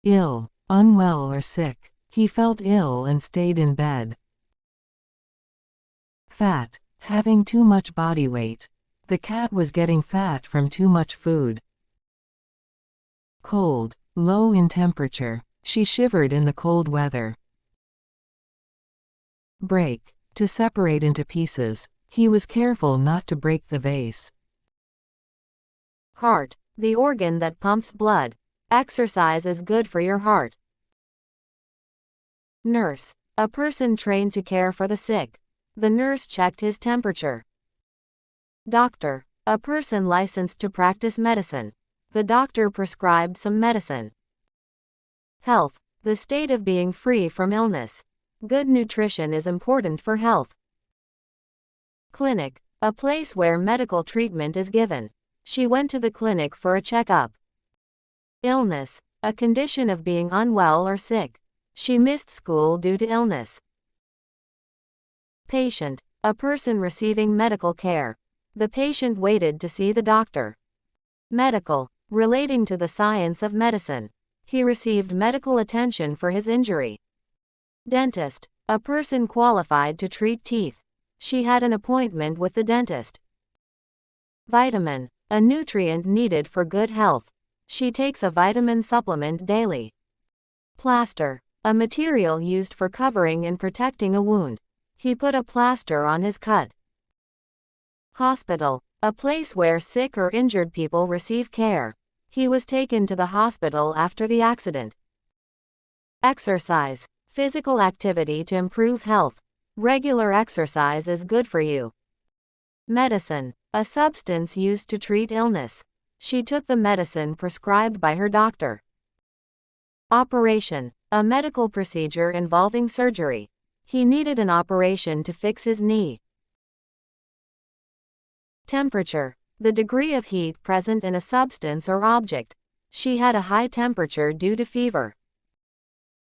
Ill, unwell or sick. He felt ill and stayed in bed. Fat, having too much body weight. The cat was getting fat from too much food. Cold, low in temperature. She shivered in the cold weather. Break, to separate into pieces. He was careful not to break the vase. Heart, the organ that pumps blood. Exercise is good for your heart. Nurse, a person trained to care for the sick. The nurse checked his temperature. Doctor, a person licensed to practice medicine. The doctor prescribed some medicine. Health, the state of being free from illness. Good nutrition is important for health. Clinic, a place where medical treatment is given. She went to the clinic for a checkup. Illness, a condition of being unwell or sick. She missed school due to illness. Patient, a person receiving medical care. The patient waited to see the doctor. Medical, relating to the science of medicine. He received medical attention for his injury. Dentist, a person qualified to treat teeth. She had an appointment with the dentist. Vitamin, a nutrient needed for good health. She takes a vitamin supplement daily. Plaster, a material used for covering and protecting a wound. He put a plaster on his cut. Hospital, a place where sick or injured people receive care. He was taken to the hospital after the accident. Exercise, physical activity to improve health. Regular exercise is good for you. Medicine, a substance used to treat illness. She took the medicine prescribed by her doctor. Operation, a medical procedure involving surgery. He needed an operation to fix his knee. Temperature, the degree of heat present in a substance or object. She had a high temperature due to fever.